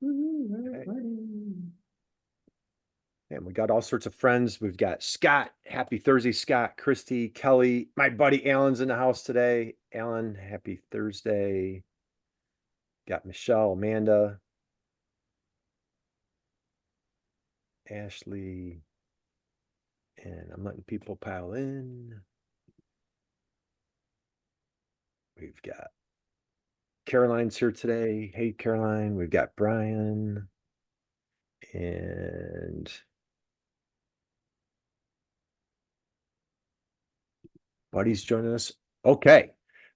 Okay. And we got all sorts of friends. We've got Scott. Happy Thursday, Scott, Christy, Kelly. My buddy Alan's in the house today. Alan, happy Thursday. Got Michelle, Amanda, Ashley, and I'm letting people pile in. We've got Caroline's here today. Hey, Caroline. We've got Brian and Buddy's joining us. Okay.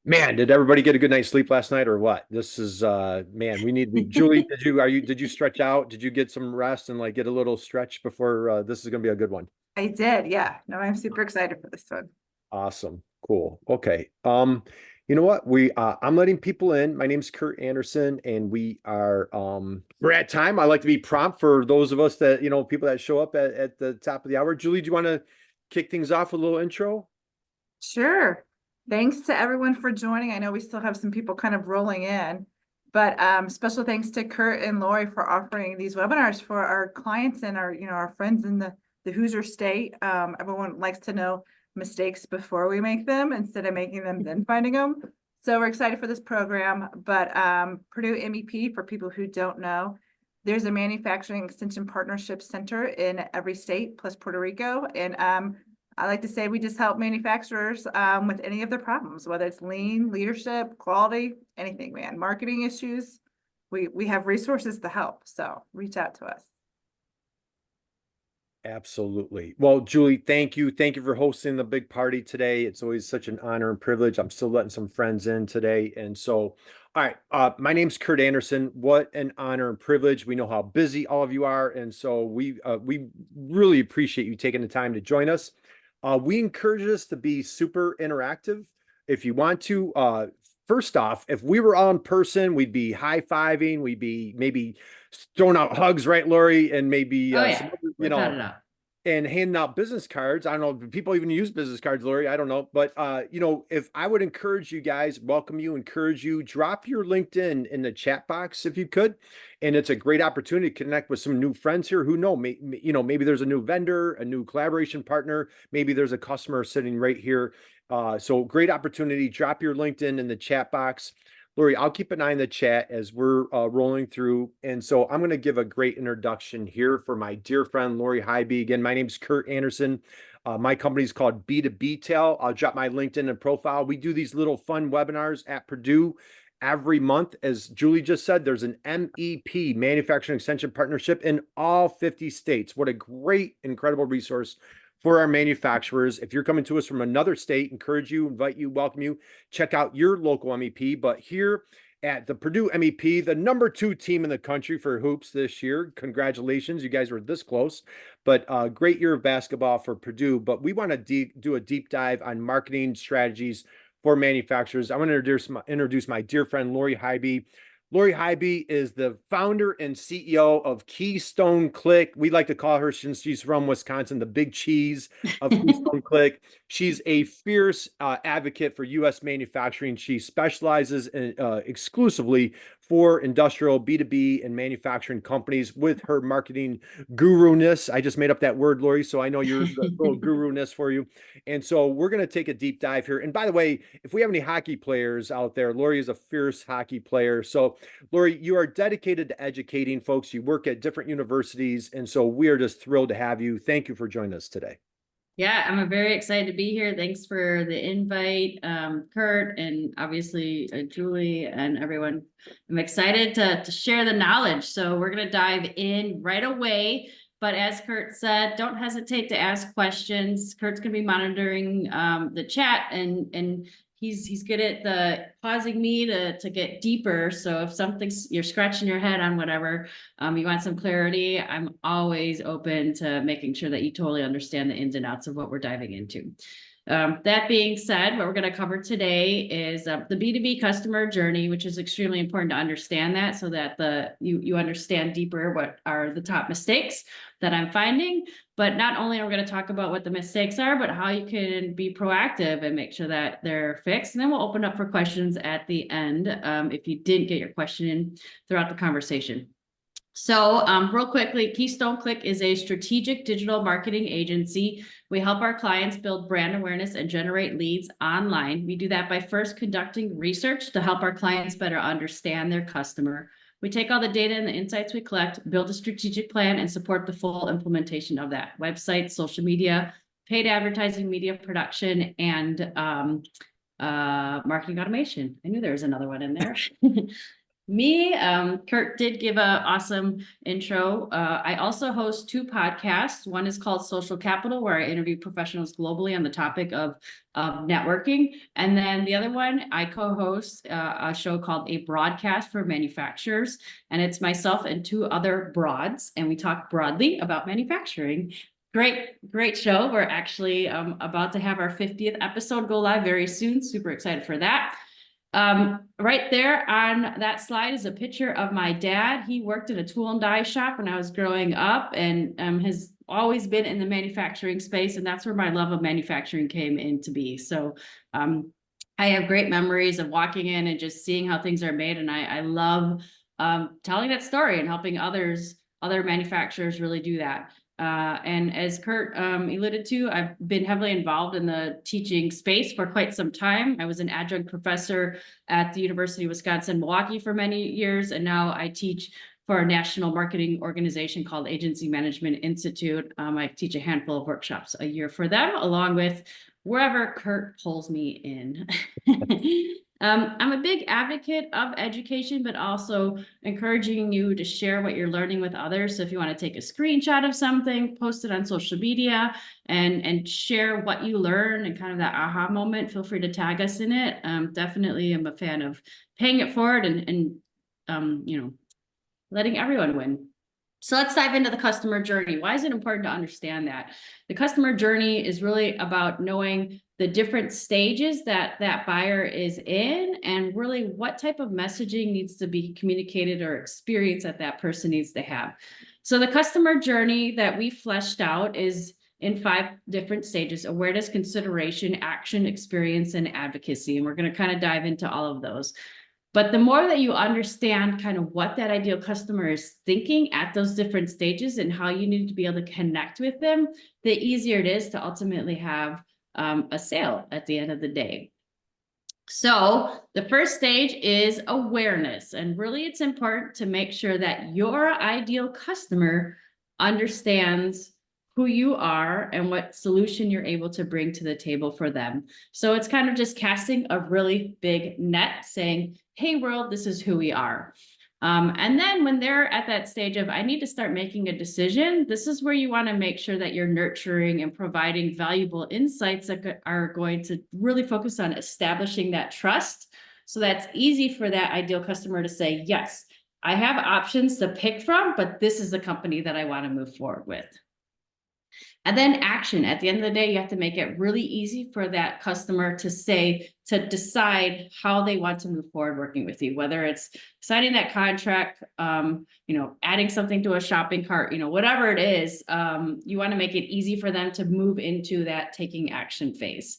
Man, did everybody get a good night's sleep last night or what? This is man, we need to be Julie, did you stretch out? Did you get some rest and like get a little stretch before this is gonna be a good one? I did, yeah. No, I'm super excited for this one. Awesome. Cool. Okay. You know what? I'm letting people in. My name's Kurt Anderson, and we're at time. I like to be prompt for those of us that, people that show up at the top of the hour. Julie, do you want to kick things off with a little intro? Sure. Thanks to everyone for joining. I know we still have some people kind of rolling in, but special thanks to Kurt and Lori for offering these webinars for our clients and our friends in the Hoosier State. Everyone likes to know mistakes before we make them instead of making them then finding them. So we're excited for this program. But Purdue MEP, for people who don't know, there's a manufacturing extension partnership center in every state plus Puerto Rico, and I like to say we just help manufacturers with any of their problems, whether it's lean, leadership, quality, anything, man, marketing issues. We have resources to help. So reach out to us. Absolutely. Well, Julie, thank you. Thank you for hosting the big party today. It's always such an honor and privilege. I'm still letting some friends in today. And so, all right, my name's Kurt Anderson. What an honor and privilege. We know how busy all of you are. And so we really appreciate you taking the time to join us. We encourage us to be super interactive. If you want to, first off, if we were all in person, we'd be high-fiving, we'd be maybe throwing out hugs, right, Lori? And maybe Oh some yeah, other, without a doubt. and handing out business cards. I don't know, do people even use business cards, Lori? I don't know. But if I would encourage you guys, welcome you, encourage you, drop your LinkedIn in the chat box if you could. And it's a great opportunity to connect with some new friends here who know, maybe there's a new vendor, a new collaboration partner, maybe there's a customer sitting right here. So great opportunity. Drop your LinkedIn in the chat box. Lori, I'll keep an eye on the chat as we're rolling through. And so I'm going to give a great introduction here for my dear friend, Lori Highby. Again, my name's Kurt Anderson. My company is called B2B Tail. I'll drop my LinkedIn and profile. We do these little fun webinars at Purdue every month. As Julie just said, there's an MEP, Manufacturing Extension Partnership, in all 50 states. What a great, incredible resource for our manufacturers. If you're coming to us from another state, encourage you, invite you, welcome you, check out your local MEP. But here at the Purdue MEP, the #2 team in the country for hoops this year. Congratulations, you guys were this close. But great year of basketball for Purdue. But we want to do a deep dive on marketing strategies for manufacturers. I want to introduce my dear friend, Lori Highby. Lori Highby is the founder and CEO of Keystone Click. We like to call her, since she's from Wisconsin, the big cheese of Keystone Click. She's a fierce advocate for U.S. manufacturing. She specializes exclusively for industrial B2B and manufacturing companies with her marketing guru-ness. I just made up that word, Lori, so I know you're the little guru-ness for you. And so we're going to take a deep dive here. And by the way, if we have any hockey players out there, Lori is a fierce hockey player. So Lori, you are dedicated to educating folks. You work at different universities. And so we are just thrilled to have you. Thank you for joining us today. Yeah, I'm very excited to be here. Thanks for the invite, Kurt, and obviously Julie and everyone. I'm excited to share the knowledge. So we're going to dive in right away. But as Kurt said, don't hesitate to ask questions. Kurt's going to be monitoring the chat, and he's good at the pausing me to get deeper. So if you're scratching your head on whatever, you want some clarity, I'm always open to making sure that you totally understand the ins and outs of what we're diving into. That being said, what we're going to cover today is the B2B customer journey, which is extremely important to understand that, so that you understand deeper what are the top mistakes that I'm finding. But not only are we going to talk about what the mistakes are, but how you can be proactive and make sure that they're fixed. And then we'll open up for questions at the end if you didn't get your question in throughout the conversation. So real quickly, Keystone Click is a strategic digital marketing agency. We help our clients build brand awareness and generate leads online. We do that by first conducting research to help our clients better understand their customer. We take all the data and the insights we collect, build a strategic plan, and support the full implementation of that. Website, social media, paid advertising, media production, and marketing automation. I knew there was another one in there. Me, Kurt did give an awesome intro. I also host 2 podcasts. One is called Social Capital, where I interview professionals globally on the topic of networking. And then the other one, I co-host a show called A Broadcast for Manufacturers. And it's myself and 2 other broads, and we talk broadly about manufacturing. Great show. We're actually about to have our 50th episode go live very soon. Super excited for that. Right there on that slide is a picture of my dad. He worked in a tool and die shop when I was growing up, and has always been in the manufacturing space, and that's where my love of manufacturing came in to be. So I have great memories of walking in and just seeing how things are made, and I love telling that story and helping other manufacturers really do that. And as Kurt alluded to, I've been heavily involved in the teaching space for quite some time. I was an adjunct professor at the University of Wisconsin-Milwaukee for many years, and now I teach for a national marketing organization called Agency Management Institute. I teach a handful of workshops a year for them, along with wherever Kurt pulls me in. I'm a big advocate of education, but also encouraging you to share what you're learning with others. So if you want to take a screenshot of something, post it on social media and share what you learn and kind of that aha moment, feel free to tag us in it. Definitely am a fan of paying it forward and letting everyone win. So let's dive into the customer journey. Why is it important to understand that? The customer journey is really about knowing the different stages that that buyer is in, and really what type of messaging needs to be communicated or experience that person needs to have. So the customer journey that we fleshed out is in 5 different stages: awareness, consideration, action, experience, and advocacy. And we're going to kind of dive into all of those. But the more that you understand kind of what that ideal customer is thinking at those different stages and how you need to be able to connect with them, the easier it is to ultimately have a sale at the end of the day. So the first stage is awareness. And really, it's important to make sure that your ideal customer understands who you are and what solution you're able to bring to the table for them. So it's kind of just casting a really big net saying, hey world, this is who we are. And then when they're at that stage of, I need to start making a decision, this is where you want to make sure that you're nurturing and providing valuable insights that are going to really focus on establishing that trust. So that's easy for that ideal customer to say, yes, I have options to pick from, but this is the company that I want to move forward with. And then action. At the end of the day, you have to make it really easy for that customer to decide how they want to move forward working with you, whether it's signing that contract, adding something to a shopping cart, whatever it is, you want to make it easy for them to move into that taking action phase.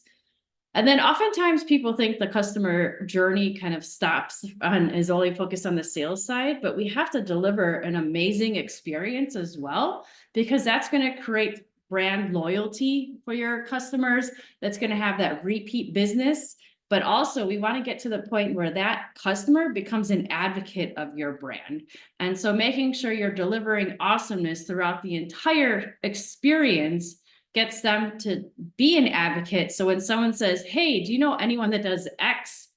And then oftentimes people think the customer journey kind of stops and is only focused on the sales side, but we have to deliver an amazing experience as well, because that's going to create brand loyalty for your customers. That's going to have that repeat business. But also we want to get to the point where that customer becomes an advocate of your brand. And so making sure you're delivering awesomeness throughout the entire experience gets them to be an advocate. So when someone says, hey, do you know anyone that does X?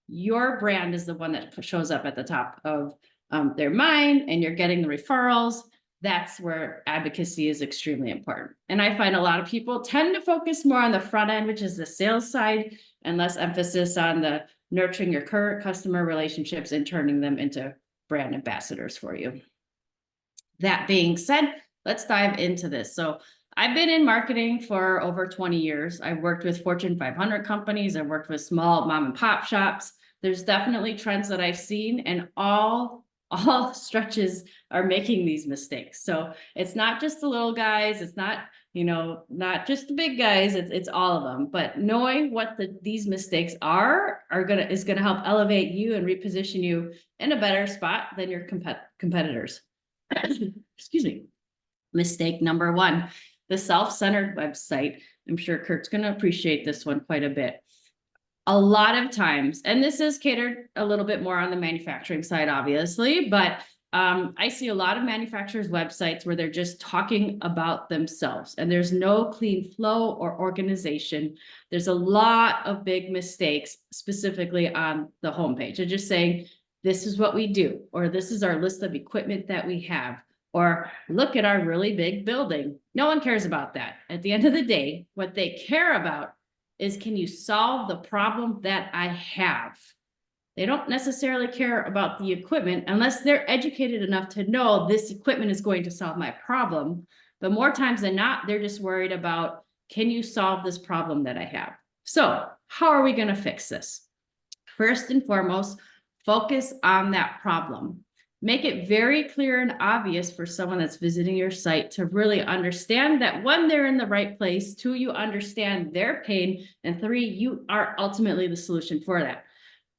Your brand is the one that shows up at the top of their mind, and you're getting the referrals. That's where advocacy is extremely important. And I find a lot of people tend to focus more on the front end, which is the sales side, and less emphasis on the nurturing your current customer relationships and turning them into brand ambassadors for you. That being said, let's dive into this. So I've been in marketing for over 20 years. I've worked with Fortune 500 companies. I've worked with small mom and pop shops. There's definitely trends that I've seen, and all stretches are making these mistakes. So it's not just the little guys. It's not, not just the big guys. It's all of them. But knowing what these mistakes is gonna help elevate you and reposition you in a better spot than your competitors. excuse me, mistake number one, the self-centered website. I'm sure Kurt's going to appreciate this one quite a bit. A lot of times, and this is catered a little bit more on the manufacturing side, obviously, but I see a lot of manufacturers' websites where they're just talking about themselves and there's no clean flow or organization. There's a lot of big mistakes specifically on the homepage. They're just saying, this is what we do, or this is our list of equipment that we have, or look at our really big building. No one cares about that. At the end of the day, what they care about is, can you solve the problem that I have? They don't necessarily care about the equipment unless they're educated enough to know this equipment is going to solve my problem. But more times than not, they're just worried about, can you solve this problem that I have? So how are we going to fix this? First and foremost, focus on that problem. Make it very clear and obvious for someone that's visiting your site to really understand that, one, they're in the right place, two, you understand their pain, and three, you are ultimately the solution for that.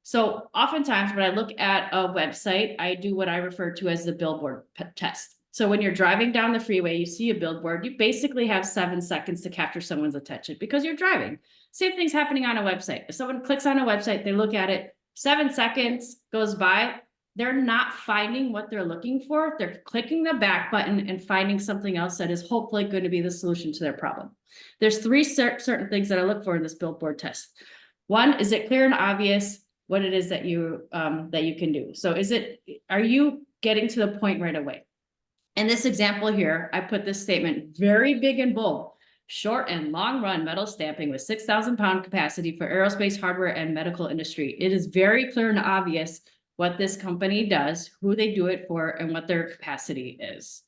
So oftentimes when I look at a website, I do what I refer to as the billboard test. So when you're driving down the freeway, you see a billboard, you basically have 7 seconds to capture someone's attention because you're driving. Same thing's happening on a website. If someone clicks on a website, they look at it, 7 seconds goes by, they're not finding what they're looking for. They're clicking the back button and finding something else that is hopefully going to be the solution to their problem. There's 3 certain things that I look for in this billboard test. One, is it clear and obvious what it is that you can do? So are you getting to the point right away? In this example here, I put this statement very big and bold: short and long run metal stamping with 6,000 pound capacity for aerospace, hardware, and medical industry. It is very clear and obvious what this company does, who they do it for, and what their capacity is.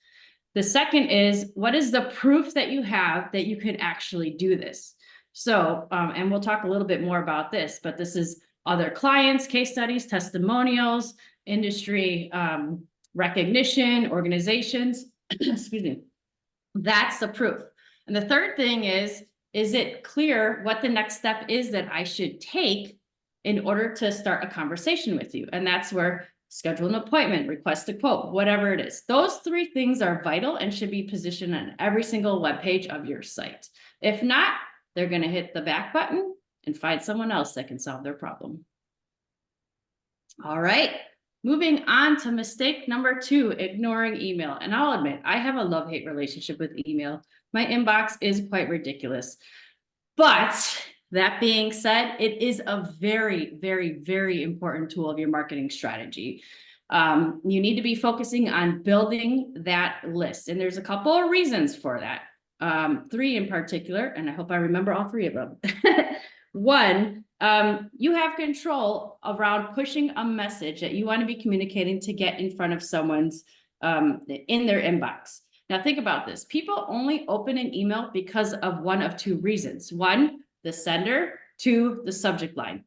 The second is, what is the proof that you have that you can actually do this? So, and we'll talk a little bit more about this, but this is other clients, case studies, testimonials, industry recognition, organizations, excuse me. That's the proof. And the third thing is it clear what the next step is that I should take in order to start a conversation with you? And that's where schedule an appointment, request a quote, whatever it is. Those 3 things are vital and should be positioned on every single web page of your site. If not, they're going to hit the back button and find someone else that can solve their problem. All right, moving on to mistake number 2, ignoring email. And I'll admit, I have a love-hate relationship with email. My inbox is quite ridiculous. But that being said, it is a very, very, very important tool of your marketing strategy. You need to be focusing on building that list. And there's a couple of reasons for that. 3 in particular, and I hope I remember all 3 of them. 1, you have control around pushing a message that you want to be communicating to get in front of someone's in their inbox. Now think about this. People only open an email because of one of 2 reasons. 1, the sender, 2, the subject line.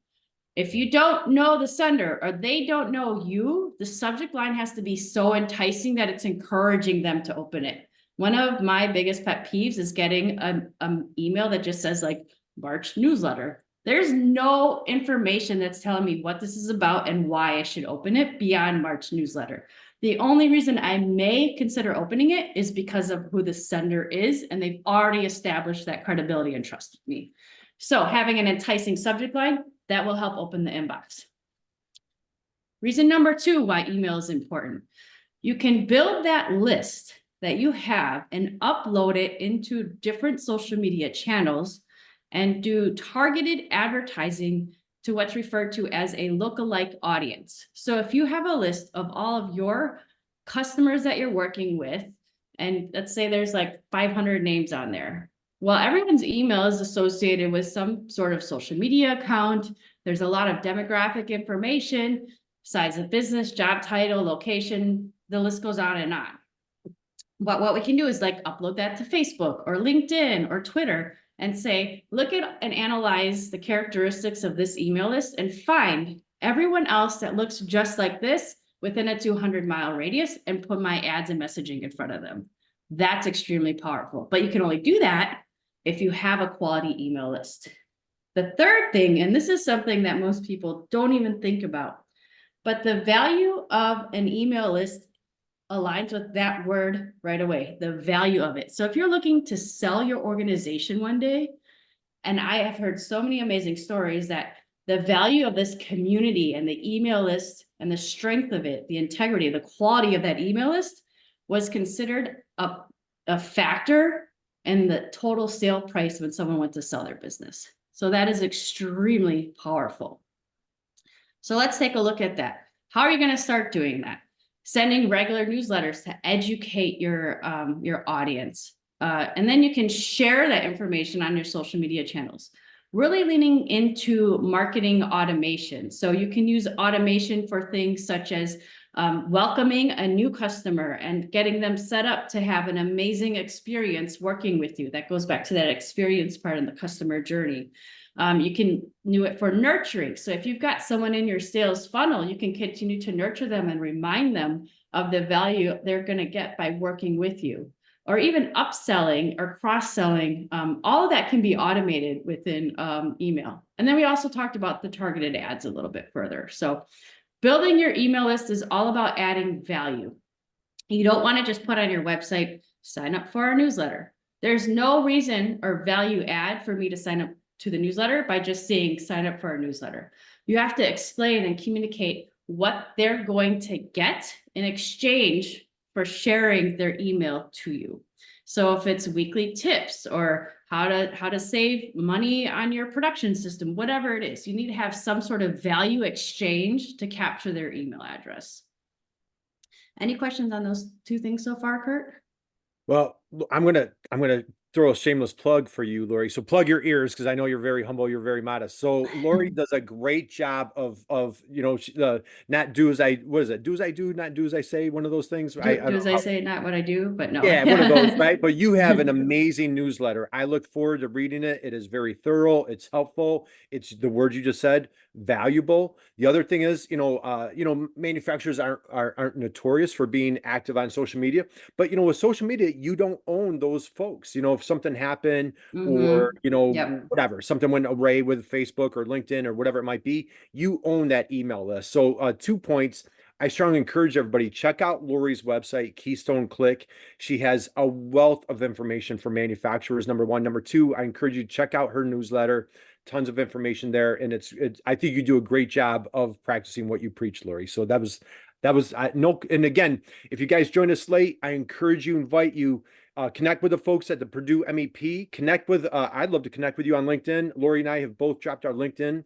If you don't know the sender or they don't know you, the subject line has to be so enticing that it's encouraging them to open it. One of my biggest pet peeves is getting an email that just says like March newsletter. There's no information that's telling me what this is about and why I should open it beyond March newsletter. The only reason I may consider opening it is because of who the sender is, and they've already established that credibility and trust with me. So having an enticing subject line, that will help open the inbox. Reason number 2 why email is important. You can build that list that you have and upload it into different social media channels and do targeted advertising to what's referred to as a lookalike audience. So if you have a list of all of your customers that you're working with, and let's say there's like 500 names on there, well, everyone's email is associated with some sort of social media account. There's a lot of demographic information, size of business, job title, location, the list goes on and on. But what we can do is like upload that to Facebook or LinkedIn or Twitter and say, look at and analyze the characteristics of this email list and find everyone else that looks just like this within a 200-mile radius and put my ads and messaging in front of them. That's extremely powerful, but you can only do that if you have a quality email list. The third thing, and this is something that most people don't even think about, but the value of an email list aligns with that word right away, the value of it. So if you're looking to sell your organization one day, and I have heard so many amazing stories that the value of this community and the email list and the strength of it, the integrity, the quality of that email list was considered a factor in the total sale price when someone went to sell their business. So that is extremely powerful. So let's take a look at that. How are you going to start doing that? Sending regular newsletters to educate your audience. And then you can share that information on your social media channels. Really leaning into marketing automation. So you can use automation for things such as welcoming a new customer and getting them set up to have an amazing experience working with you. That goes back to that experience part in the customer journey. You can do it for nurturing. So if you've got someone in your sales funnel, you can continue to nurture them and remind them of the value they're going to get by working with you. Or even upselling or cross-selling, all of that can be automated within email. And then we also talked about the targeted ads a little bit further. So building your email list is all about adding value. You don't want to just put on your website, sign up for our newsletter. There's no reason or value add for me to sign up to the newsletter by just saying sign up for our newsletter. You have to explain and communicate what they're going to get in exchange for sharing their email to you. So if it's weekly tips or how to save money on your production system, whatever it is, you need to have some sort of value exchange to capture their email address. Any questions on those two things so far, Kurt? Well, I'm gonna throw a shameless plug for you, Lori. So plug your ears because I know you're very humble, you're very modest. So Lori does a great job of not do as I what is it? Do as I do, not do as I say. One of those things. I Do don't as know I how, say, not what I do, but no. yeah, one of those, right? But you have an amazing newsletter. I look forward to reading it. It is very thorough. It's helpful. It's the words you just said, valuable. The other thing is, manufacturers aren't notorious for being active on social media, but with social media, you don't own those folks. If something happened or Yep. whatever, something went awry with Facebook or LinkedIn or whatever it might be, you own that email list. So 2 points. I strongly encourage everybody, check out Lori's website, Keystone Click. She has a wealth of information for manufacturers, number one. Number two, I encourage you to check out her newsletter. Tons of information there. And I think you do a great job of practicing what you preach, Lori. So that was no. And again, if you guys join us late, I encourage you, invite you, connect with the folks at the Purdue MEP. I'd love to connect with you on LinkedIn. Lori and I have both dropped our LinkedIn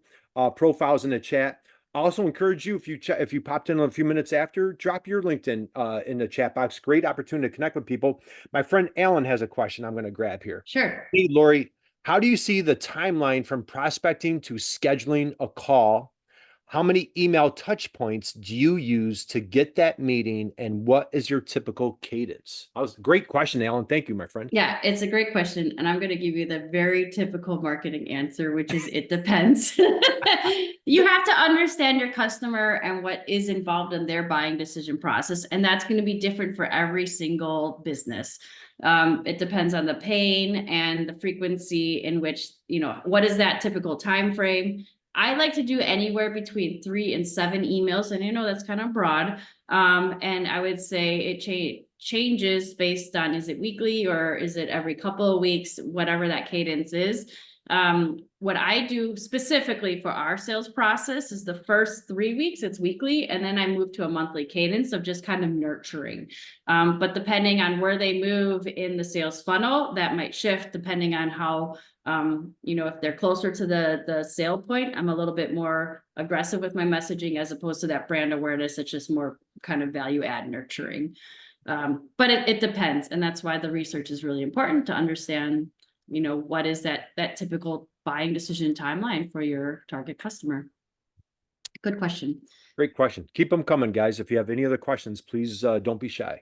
profiles in the chat. I also encourage you, if you popped in a few minutes after, drop your LinkedIn in the chat box. Great opportunity to connect with people. My friend Alan has a question I'm going to grab here. Sure. Hey, Lori, how do you see the timeline from prospecting to scheduling a call? How many email touch points do you use to get that meeting, and what is your typical cadence? That was a great question, Alan. Thank you, my friend. Yeah, it's a great question. And I'm going to give you the very typical marketing answer, which is it depends. You have to understand your customer and what is involved in their buying decision process. And that's going to be different for every single business. It depends on the pain and the frequency in which, what is that typical time frame? I like to do anywhere between 3 and 7 emails. And that's kind of broad. And I would say it changes based on, is it weekly or is it every couple of weeks, whatever that cadence is. What I do specifically for our sales process is the first 3 weeks, it's weekly, and then I move to a monthly cadence of just kind of nurturing. But depending on where they move in the sales funnel, that might shift depending on how, if they're closer to the sale point, I'm a little bit more aggressive with my messaging as opposed to that brand awareness. It's just more kind of value add nurturing. But it depends. And that's why the research is really important to understand, what is that typical buying decision timeline for your target customer. Good question. Great question. Keep them coming, guys. If you have any other questions, please don't be shy.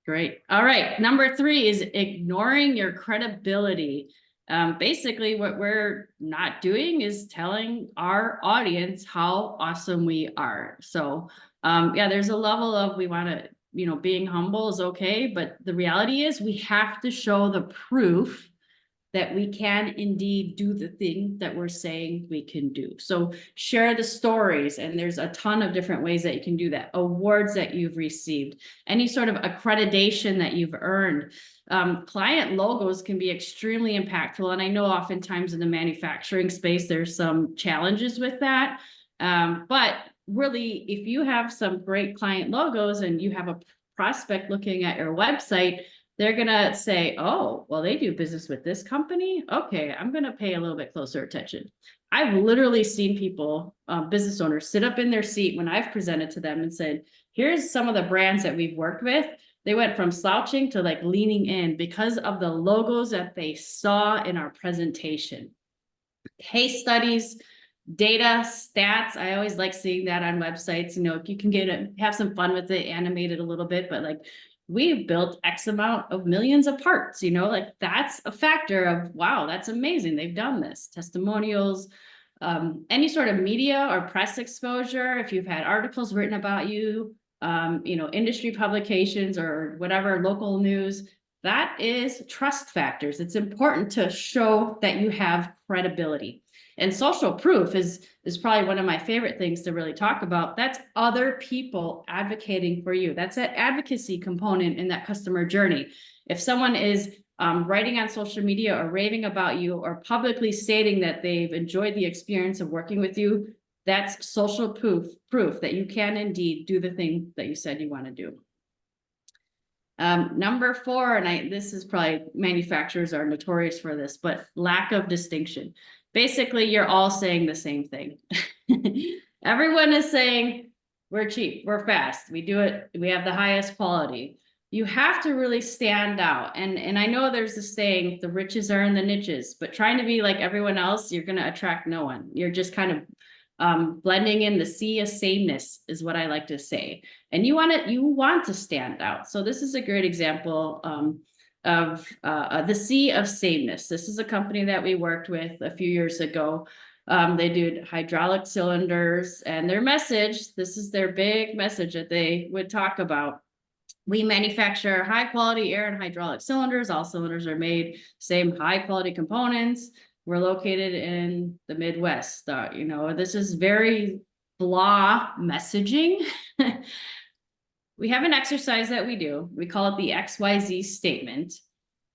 Great. All right. Number 3 is ignoring your credibility. Basically, what we're not doing is telling our audience how awesome we are. So, there's a level of we want to, being humble is okay, but the reality is we have to show the proof that we can indeed do the thing that we're saying we can do. So share the stories, and there's a ton of different ways that you can do that. Awards that you've received, any sort of accreditation that you've earned. Client logos can be extremely impactful. And I know oftentimes in the manufacturing space, there's some challenges with that. But really, if you have some great client logos and you have a prospect looking at your website, they're going to say, oh, well, they do business with this company. Okay, I'm going to pay a little bit closer attention. I've literally seen people, business owners, sit up in their seat when I've presented to them and said, here's some of the brands that we've worked with. They went from slouching to like leaning in because of the logos that they saw in our presentation. Case studies, data, stats. I always like seeing that on websites. You know, if you can have some fun with it, animate it a little bit, but like, we've built X amount of millions of parts, you know, like that's a factor of, wow, that's amazing. They've done this. Testimonials, any sort of media or press exposure. If you've had articles written about you, you know, industry publications or whatever, local news, that is trust factors. It's important to show that you have credibility. And social proof is probably one of my favorite things to really talk about. That's other people advocating for you. That's that advocacy component in that customer journey. If someone is writing on social media or raving about you or publicly stating that they've enjoyed the experience of working with you, that's social proof that you can indeed do the thing that you said you want to do. Number 4, and this is probably, manufacturers are notorious for this, but lack of distinction. Basically, you're all saying the same thing. Everyone is saying, we're cheap, we're fast, we do it, we have the highest quality. You have to really stand out. And I know there's this saying, the riches are in the niches, but trying to be like everyone else, you're going to attract no one. You're just kind of blending in. The sea of sameness is what I like to say. And you want to stand out. So this is a great example of the sea of sameness. This is a company that we worked with a few years ago. They do hydraulic cylinders, and their message, this is their big message that they would talk about. We manufacture high quality air and hydraulic cylinders. All cylinders are made same high quality components. We're located in the Midwest. You know, this is very blah messaging. We have an exercise that we do. We call it the XYZ statement.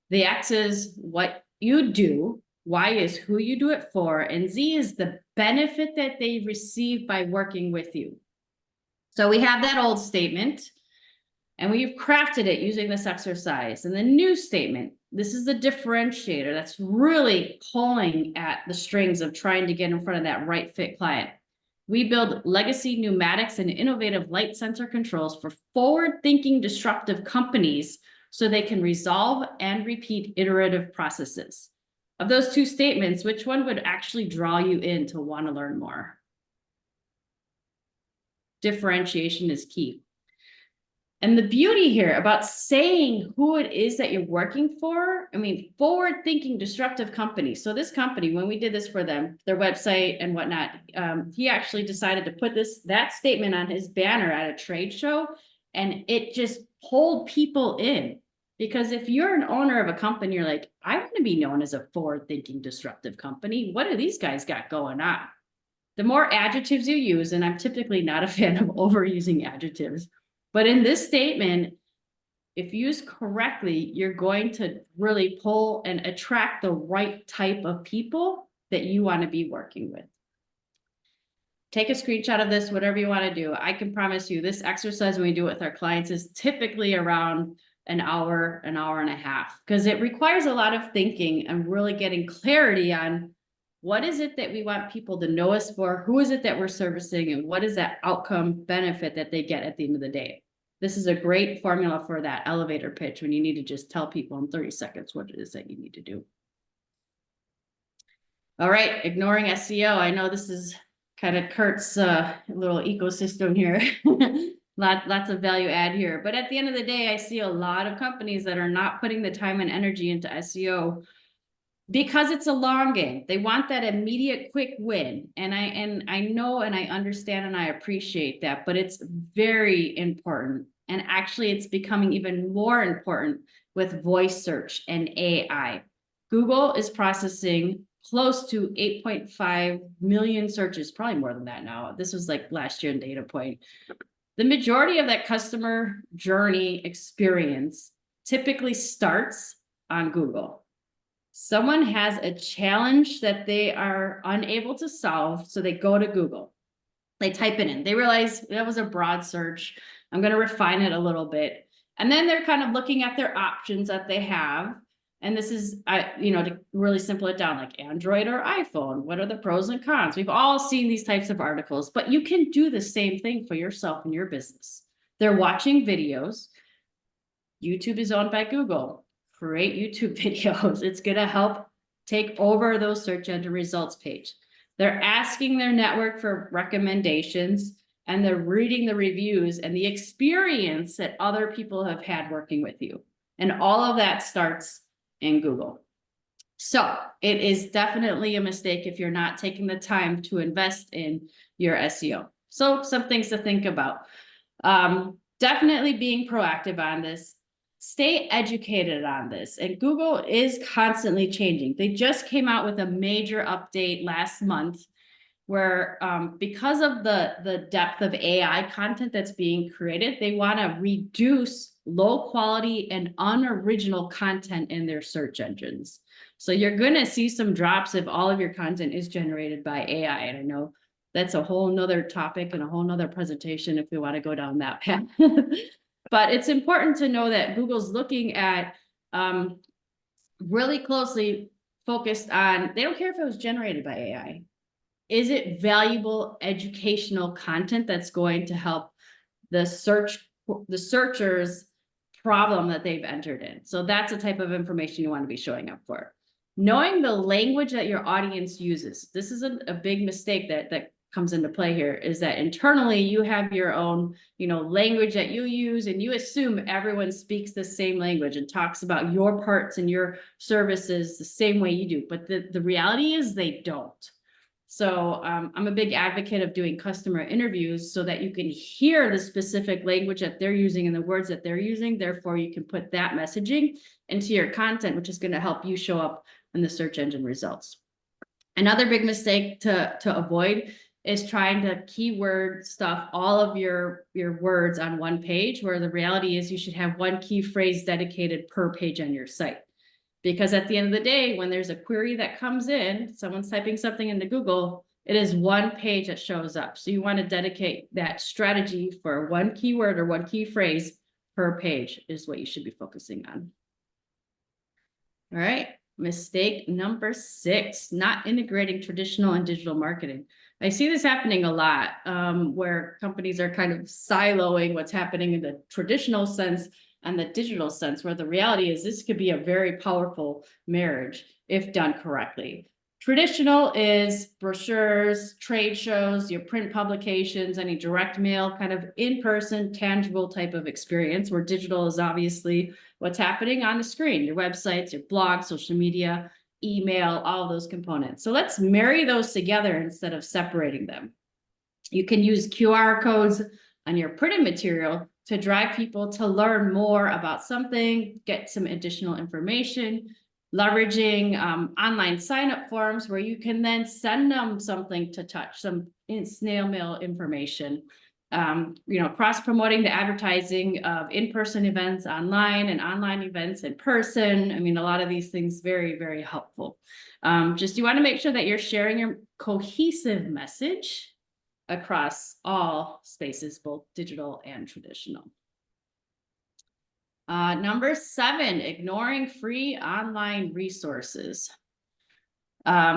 The X is what you do. Y is who you do it for. And Z is the benefit that they receive by working with you. So we have that old statement, and we've crafted it using this exercise. And the new statement, this is the differentiator that's really pulling at the strings of trying to get in front of that right fit client. We build legacy pneumatics and innovative light sensor controls for forward-thinking disruptive companies so they can resolve and repeat iterative processes. Of those two statements, which one would actually draw you in to want to learn more? Differentiation is key. And the beauty here about saying who it is that you're working for, I mean, forward-thinking disruptive companies. So this company, when we did this for them, their website and whatnot, he actually decided to put that statement on his banner at a trade show, and it just pulled people in. Because if you're an owner of a company, you're like, I want to be known as a forward-thinking disruptive company. What do these guys got going on? The more adjectives you use, and I'm typically not a fan of overusing adjectives, but in this statement, if used correctly, you're going to really pull and attract the right type of people that you want to be working with. Take a screenshot of this, whatever you want to do. I can promise you this exercise when we do it with our clients is typically around an hour and a half, because it requires a lot of thinking and really getting clarity on what is it that we want people to know us for, who is it that we're servicing, and what is that outcome benefit that they get at the end of the day. This is a great formula for that elevator pitch when you need to just tell people in 30 seconds what it is that you need to do. All right, ignoring SEO. I know this is kind of Kurt's little ecosystem here. Lots of value add here. But at the end of the day, I see a lot of companies that are not putting the time and energy into SEO because it's a long game. They want that immediate quick win. And I know and I understand and I appreciate that, but it's very important. And actually it's becoming even more important with voice search and AI. Google is processing close to 8.5 million searches, probably more than that now. This was like last year in data point. The majority of that customer journey experience typically starts on Google. Someone has a challenge that they are unable to solve, so they go to Google. They type it in. They realize that was a broad search. I'm going to refine it a little bit. And then they're kind of looking at their options that they have. And this is, to really simple it down, like Android or iPhone. What are the pros and cons? We've all seen these types of articles, but you can do the same thing for yourself and your business. They're watching videos. YouTube is owned by Google. Create YouTube videos. It's going to help take over those search engine results page. They're asking their network for recommendations, and they're reading the reviews and the experience that other people have had working with you. And all of that starts in Google. So it is definitely a mistake if you're not taking the time to invest in your SEO. So some things to think about. Definitely being proactive on this. Stay educated on this. And Google is constantly changing. They just came out with a major update last month where because of the depth of AI content that's being created, they want to reduce low quality and unoriginal content in their search engines. So you're going to see some drops if all of your content is generated by AI. And I know that's a whole nother topic and a whole nother presentation if we want to go down that path. But it's important to know that Google's looking at really closely focused on, they don't care if it was generated by AI. Is it valuable educational content that's going to help the searcher's problem that they've entered in? So that's the type of information you want to be showing up for. Knowing the language that your audience uses. This is a big mistake that comes into play here, is that internally you have your own, language that you use, and you assume everyone speaks the same language and talks about your parts and your services the same way you do. But the reality is they don't. So I'm a big advocate of doing customer interviews so that you can hear the specific language that they're using and the words that they're using. Therefore, you can put that messaging into your content, which is going to help you show up in the search engine results. Another big mistake to avoid is trying to keyword stuff all of your words on one page, where the reality is you should have one key phrase dedicated per page on your site. Because at the end of the day, when there's a query that comes in, someone's typing something into Google, it is one page that shows up. So you want to dedicate that strategy for one keyword or one key phrase per page is what you should be focusing on. All right. Mistake number 6, not integrating traditional and digital marketing. I see this happening a lot where companies are kind of siloing what's happening in the traditional sense and the digital sense, where the reality is this could be a very powerful marriage if done correctly. Traditional is brochures, trade shows, your print publications, any direct mail, kind of in-person, tangible type of experience, where digital is obviously what's happening on the screen, your websites, your blog, social media, email, all of those components. So let's marry those together instead of separating them. You can use QR codes on your printed material to drive people to learn more about something, get some additional information, leveraging online sign-up forms where you can then send them something to touch, some snail mail information. Cross-promoting the advertising of in-person events online and online events in person. I mean, a lot of these things very, very helpful. You want to make sure that you're sharing your cohesive message across all spaces, both digital and traditional. Number 7, ignoring free online resources,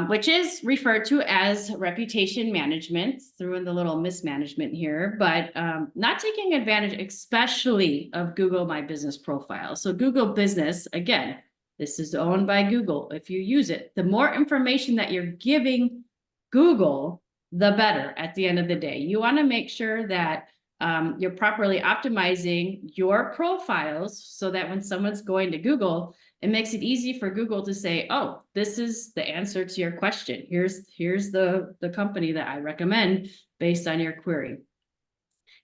which is referred to as reputation management, threw in the little mismanagement here, but not taking advantage, especially of Google My Business profile. So Google Business, again, this is owned by Google. If you use it, the more information that you're giving Google, the better at the end of the day. You want to make sure that you're properly optimizing your profiles so that when someone's going to Google, it makes it easy for Google to say, oh, this is the answer to your question. Here's the company that I recommend based on your query.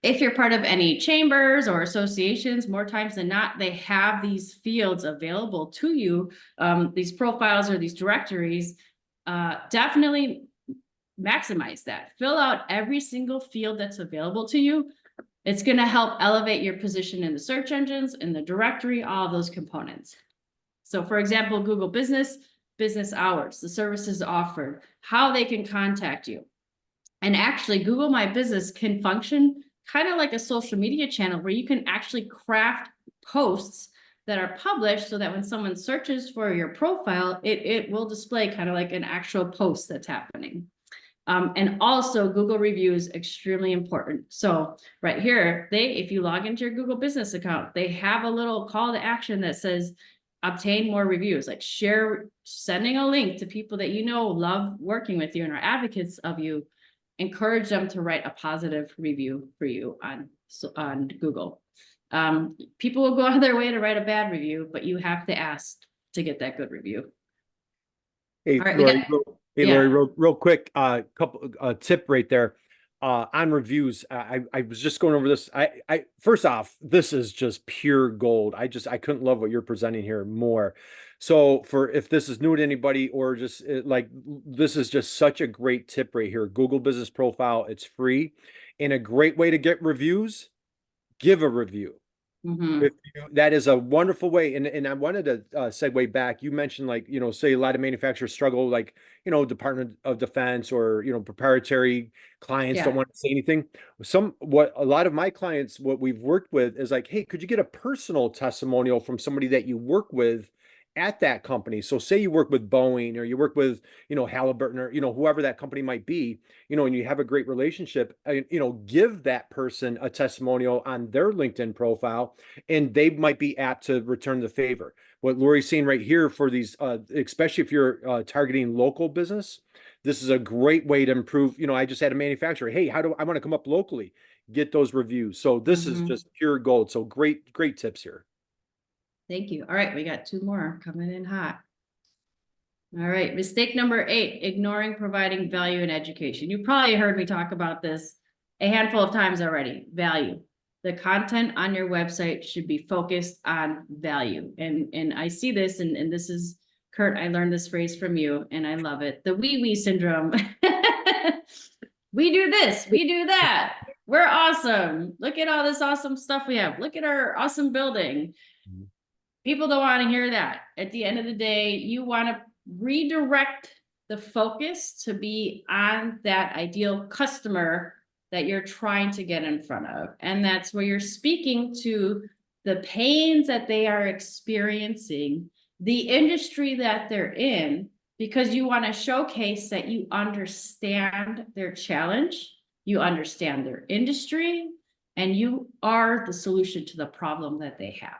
If you're part of any chambers or associations, more times than not, they have these fields available to you, these profiles or these directories. Definitely maximize that. Fill out every single field that's available to you. It's going to help elevate your position in the search engines, in the directory, all of those components. So for example, Google Business, business hours, the services offered, how they can contact you. And actually, Google My Business can function kind of like a social media channel where you can actually craft posts that are published so that when someone searches for your profile, it will display kind of like an actual post that's happening. And also Google reviews, extremely important. So right here, if you log into your Google Business account, they have a little call to action that says, obtain more reviews, like sending a link to people that you know love working with you and are advocates of you. Encourage them to write a positive review for you on Google. People will go out of their way to write a bad review, but you have to ask to get that good review. Hey, All right, Lori, yeah. Lori, real quick, couple tip right there on reviews. I was just going over this. I first off, this is just pure gold. I couldn't love what you're presenting here more. So if this is new to anybody or just like this is just such a great tip right here. Google Business Profile, it's free, and a great way to get reviews. Give a review. Mm-hmm. That is a wonderful way. And I wanted to segue back. You mentioned like, say a lot of manufacturers struggle, like, Department of Defense or, proprietary clients don't Yeah. want to say anything. What a lot of my clients, what we've worked with is like, hey, could you get a personal testimonial from somebody that you work with at that company? So say you work with Boeing or you work with, Halliburton or, whoever that company might be, and you have a great relationship, give that person a testimonial on their LinkedIn profile, and they might be apt to return the favor. What Lori's saying right here for these, especially if you're targeting local business, this is a great way to improve. I just had a manufacturer, hey, how do I want to come up locally? Get those reviews. So this is just pure gold. So great tips here. Thank you. All right, we got 2 more coming in hot. All right, mistake number 8, ignoring providing value in education. You probably heard me talk about this a handful of times already. Value. The content on your website should be focused on value. And I see this, and this is, Kurt, I learned this phrase from you, and I love it. The wee syndrome. We do this, we do that. We're awesome. Look at all this awesome stuff we have. Look at our awesome building. People don't want to hear that. At the end of the day, you want to redirect the focus to be on that ideal customer that you're trying to get in front of. And that's where you're speaking to the pains that they are experiencing, the industry that they're in, because you want to showcase that you understand their challenge, you understand their industry, and you are the solution to the problem that they have.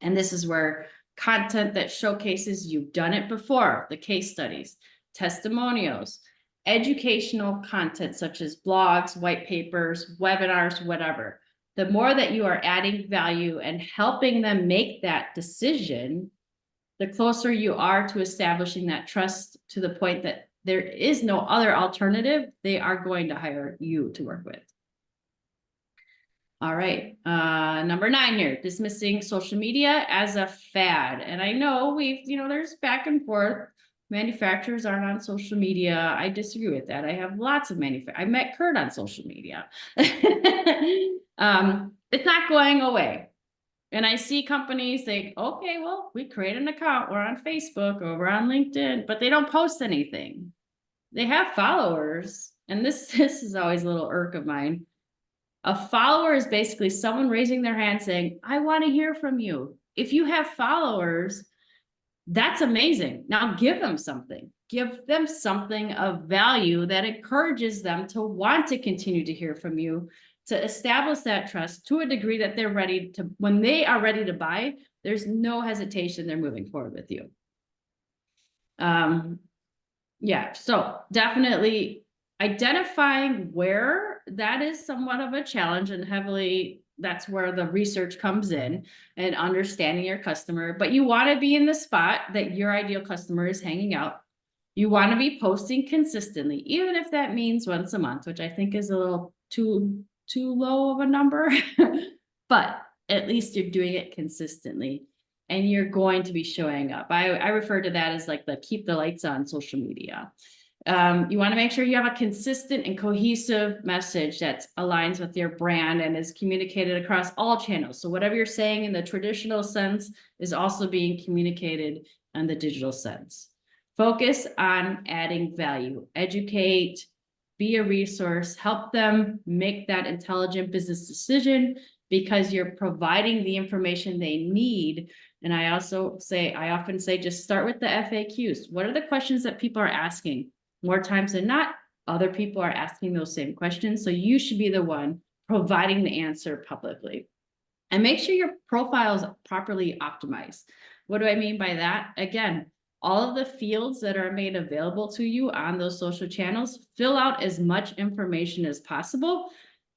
And this is where content that showcases you've done it before, the case studies, testimonials, educational content such as blogs, white papers, webinars, whatever. The more that you are adding value and helping them make that decision, the closer you are to establishing that trust to the point that there is no other alternative, they are going to hire you to work with. All right, number 9 here, dismissing social media as a fad. And I know there's back and forth. Manufacturers aren't on social media. I disagree with that. I have lots of I met Kurt on social media. It's not going away. And I see companies say, okay, well, we create an account. We're on Facebook or we're on LinkedIn, but they don't post anything. They have followers. And this is always a little irk of mine. A follower is basically someone raising their hand saying, I want to hear from you. If you have followers, that's amazing. Now give them something. Give them something of value that encourages them to want to continue to hear from you, to establish that trust to a degree that they're ready to, when they are ready to buy, there's no hesitation, they're moving forward with you. Yeah, so definitely identifying where that is somewhat of a challenge, and heavily that's where the research comes in and understanding your customer. But you want to be in the spot that your ideal customer is hanging out. You want to be posting consistently, even if that means once a month, which I think is a little too too low of a number, but at least you're doing it consistently and you're going to be showing up. I refer to that as like the keep the lights on social media. You want to make sure you have a consistent and cohesive message that aligns with your brand and is communicated across all channels. So whatever you're saying in the traditional sense is also being communicated in the digital sense. Focus on adding value, educate, be a resource, help them make that intelligent business decision because you're providing the information they need. And I often say, just start with the FAQs. What are the questions that people are asking? More times than not, other people are asking those same questions. So you should be the one providing the answer publicly. And make sure your profile is properly optimized. What do I mean by that? Again, all of the fields that are made available to you on those social channels, fill out as much information as possible.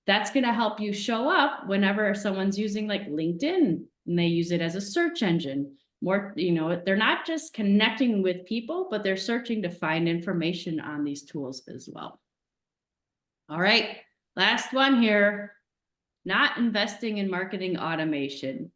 That's going to help you show up whenever someone's using like LinkedIn and they use it as a search engine. More, they're not just connecting with people, but they're searching to find information on these tools as well. All right, last one here, not investing in marketing automation.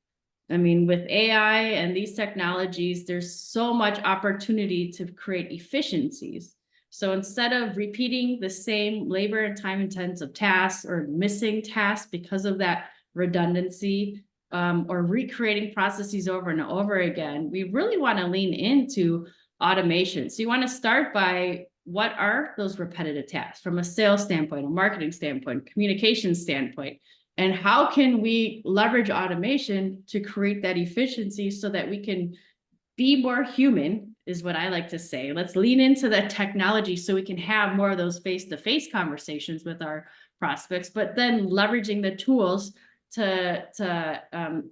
I mean, with AI and these technologies, there's so much opportunity to create efficiencies. So instead of repeating the same labor and time intensive tasks or missing tasks because of that redundancy, or recreating processes over and over again, we really want to lean into automation. So you want to start by what are those repetitive tasks from a sales standpoint, a marketing standpoint, communication standpoint, and how can we leverage automation to create that efficiency so that we can be more human, is what I like to say. Let's lean into the technology so we can have more of those face-to-face conversations with our prospects, but then leveraging the tools to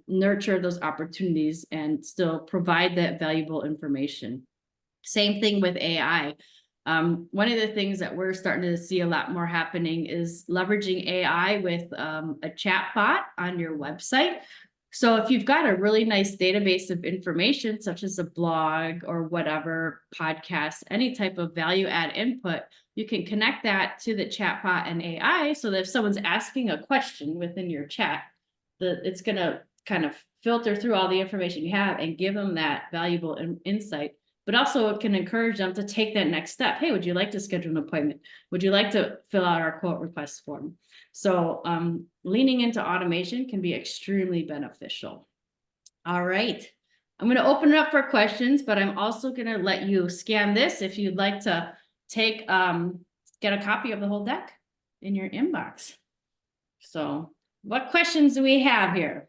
nurture those opportunities and still provide that valuable information. Same thing with AI. One of the things that we're starting to see a lot more happening is leveraging AI with a chat bot on your website. So if you've got a really nice database of information, such as a blog or whatever, podcast, any type of value add input, you can connect that to the chatbot and AI so that if someone's asking a question within your chat, it's going to kind of filter through all the information you have and give them that valuable insight. But also it can encourage them to take that next step. Hey, would you like to schedule an appointment? Would you like to fill out our quote request form? So leaning into automation can be extremely beneficial. All right. I'm going to open it up for questions, but I'm also going to let you scan this if you'd like to take, get a copy of the whole deck in your inbox. So what questions do we have here?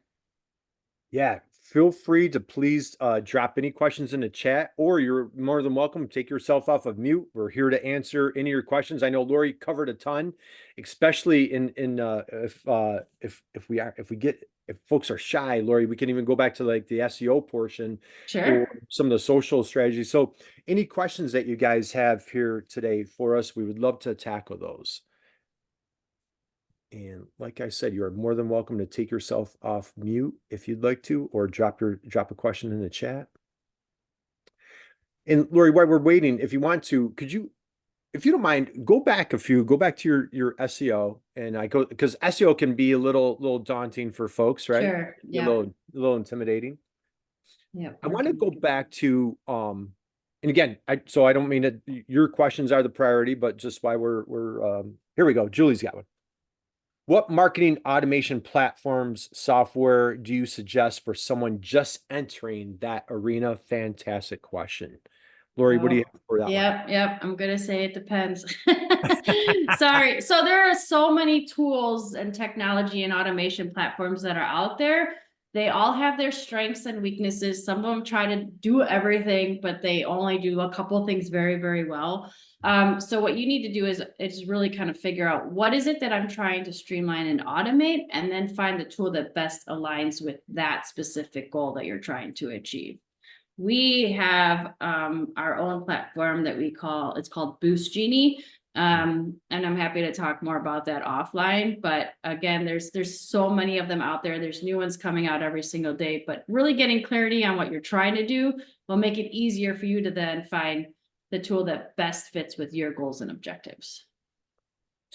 Yeah, feel free to please drop any questions in the chat, or you're more than welcome to take yourself off of mute. We're here to answer any of your questions. I know Lori covered a ton, especially if folks are shy, Lori, we can even go back to like the SEO portion Sure. or some of the social strategies. So any questions that you guys have here today for us, we would love to tackle those. And like I said, you are more than welcome to take yourself off mute if you'd like to, or drop a question in the chat. And Lori, while we're waiting, if you want to, could you, if you don't mind, go back to your SEO, and because SEO can be a little daunting for folks, right? Sure. Yeah. A little intimidating. Yeah. I want to go back to and again, so I don't mean that your questions are the priority, but just why we're here we go. Julie's got one. What marketing automation platforms software do you suggest for someone just entering that arena? Fantastic question. Lori, what do you have for that one? Yep. I'm going to say it depends. Sorry. So there are so many tools and technology and automation platforms that are out there. They all have their strengths and weaknesses. Some of them try to do everything, but they only do a couple of things very, very well. So what you need to do is really kind of figure out what is it that I'm trying to streamline and automate, and then find the tool that best aligns with that specific goal that you're trying to achieve. We have our own platform that it's called Boost Genie. And I'm happy to talk more about that offline. But again, there's so many of them out there. There's new ones coming out every single day, but really getting clarity on what you're trying to do will make it easier for you to then find the tool that best fits with your goals and objectives.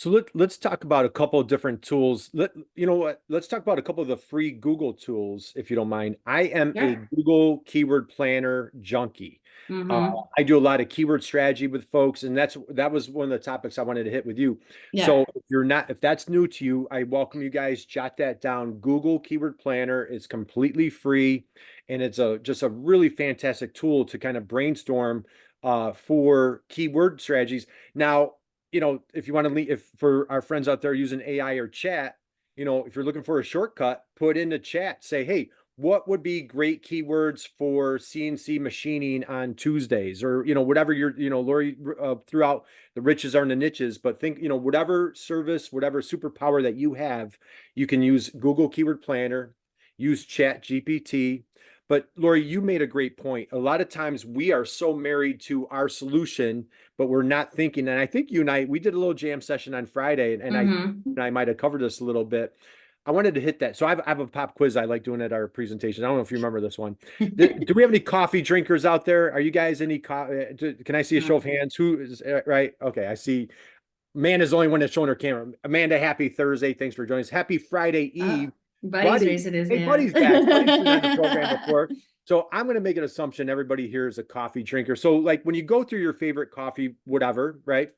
So let's talk about a couple of different tools. You know what? Let's talk about a couple of the free Google tools, if you don't mind. I am a Yeah. Google keyword planner junkie. Uh, Mm-hmm. I do a lot of keyword strategy with folks, and that was one of the topics I wanted to hit with you. Yeah. So if that's new to you, I welcome you guys. Jot that down. Google Keyword Planner is completely free, and it's just a really fantastic tool to kind of brainstorm for keyword strategies. Now, if you want to if for our friends out there using AI or chat, if you're looking for a shortcut, put in the chat, say, hey, what would be great keywords for CNC machining on Tuesdays, or, whatever Lori, throughout the riches are in the niches, but think, whatever service, whatever superpower that you have, you can use Google Keyword Planner, use Chat GPT. But Lori, you made a great point. A lot of times we are so married to our solution, but we're not thinking. And I think you and we did a little jam session on Friday, and Mm-hmm. I might have covered this a little bit. I wanted to hit that. So I have a pop quiz I like doing at our presentation. I don't know if you remember this one. Do we have any coffee drinkers out there? Are you guys any can I see a show of hands? Who is right? Okay, I see. Amanda's the only one that's showing her camera. Amanda, happy Thursday. Thanks for joining us. Happy Friday Oh, Eve. Buddy's Buddy, raising his hey, hand. Buddy's back. Buddy's been on the program before. So I'm going to make an assumption everybody here is a coffee drinker. So like when you go through your favorite coffee, whatever, right?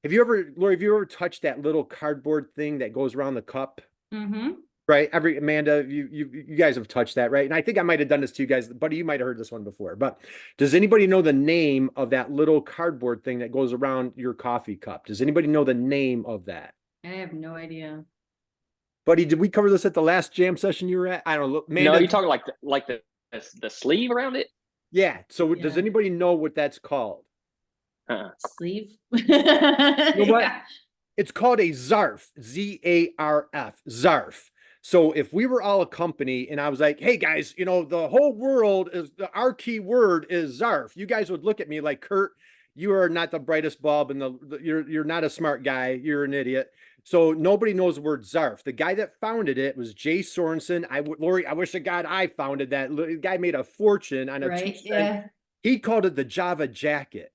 Lori, have you ever touched that little cardboard thing that goes around the cup? Mm-hmm. Right. Amanda, you guys have touched that, right? And I think I might have done this to you guys, Buddy, you might have heard this one before. But does anybody know the name of that little cardboard thing that goes around your coffee cup? Does anybody know the name of that? I have no idea. Buddy, did we cover this at the last jam session you were at? I don't know. No, Amanda, you're talking like the sleeve around it. yeah. So does Yeah. anybody know what that's called? Sleeve. You know what? Yeah. It's called a zarf, ZARF, zarf. So if we were all a company and I was like, hey guys, the whole world our key word is zarf, you guys would look at me like, Kurt, you are not the brightest bulb and you're not a smart guy. You're an idiot. So nobody knows the word zarf. The guy that founded it was Jay Sorensen. Lori, I wish to God I founded that. The guy made a fortune on a Right. 2 cent. Yeah. He called it the Java jacket.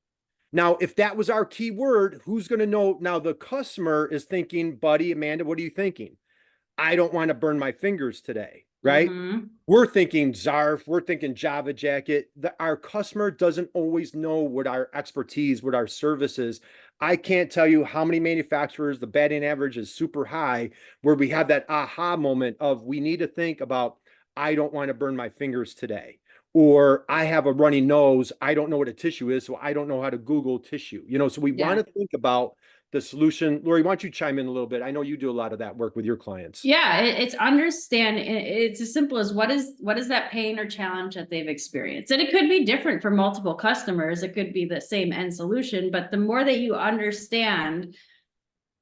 Now, if that was our keyword, who's going to know? Now, the customer is thinking, Buddy, Amanda, what are you thinking? I don't want to burn my fingers today, right? Mm-hmm. We're thinking Zarf, we're thinking Java jacket. Our customer doesn't always know what our expertise, what our service is. I can't tell you how many manufacturers, the batting average is super high, where we have that aha moment of we need to think about, I don't want to burn my fingers today. Or I have a runny nose. I don't know what a tissue is, so I don't know how to Google tissue. So we Yeah. want to think about the solution. Lori, why don't you chime in a little bit? I know you do a lot of that work with your clients. Yeah, it's it's as simple as what is that pain or challenge that they've experienced. And it could be different for multiple customers. It could be the same end solution, but the more that you understand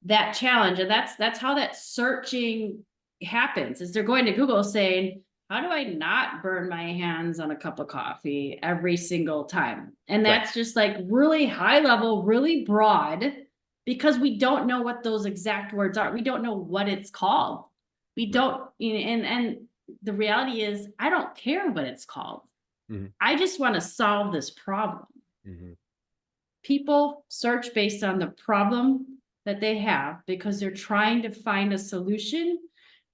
that challenge, and that's how that searching happens, is they're going to Google saying, how do I not burn my hands on a cup of coffee every single time? And that's just like really high level, really broad, because we don't know what those exact words are. We don't know what it's called. We don't, and the reality is, I don't care what it's called. Mhm. I just want to solve this problem. Mhm. People search based on the problem that they have because they're trying to find a solution.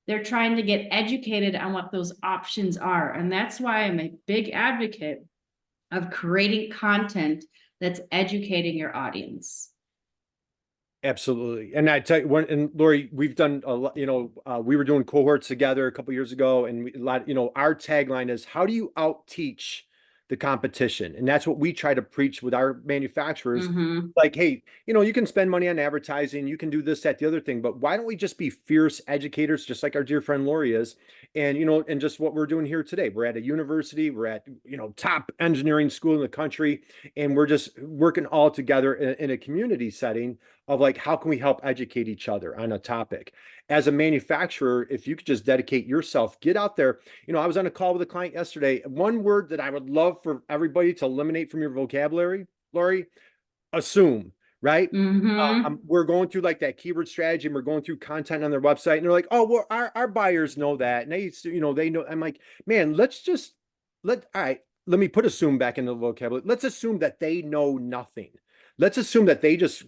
They're trying to get educated on what those options are. And that's why I'm a big advocate of creating content that's educating your audience. Absolutely. And I tell you, and Lori, we've done a lot, we were doing cohorts together a couple years ago, and our tagline is, how do you out teach the competition? And that's what we try to preach with our manufacturers. Mm-hmm. Like, hey, you can spend money on advertising, you can do this, that, the other thing, but why don't we just be fierce educators, just like our dear friend Lori is? And, and just what we're doing here today. We're at a university, we're at, top engineering school in the country, and we're just working all together in a community setting of like, how can we help educate each other on a topic? As a manufacturer, if you could just dedicate yourself, get out there. I was on a call with a client yesterday. One word that I would love for everybody to eliminate from your vocabulary, Lori, assume, right? Mm-hmm. We're going through like that keyword strategy, and we're going through content on their website, and they're like, oh, well, our buyers know that. And they know. I'm like, man, all right, let me put assume back into the vocabulary. Let's assume that they know nothing. Let's assume that they just,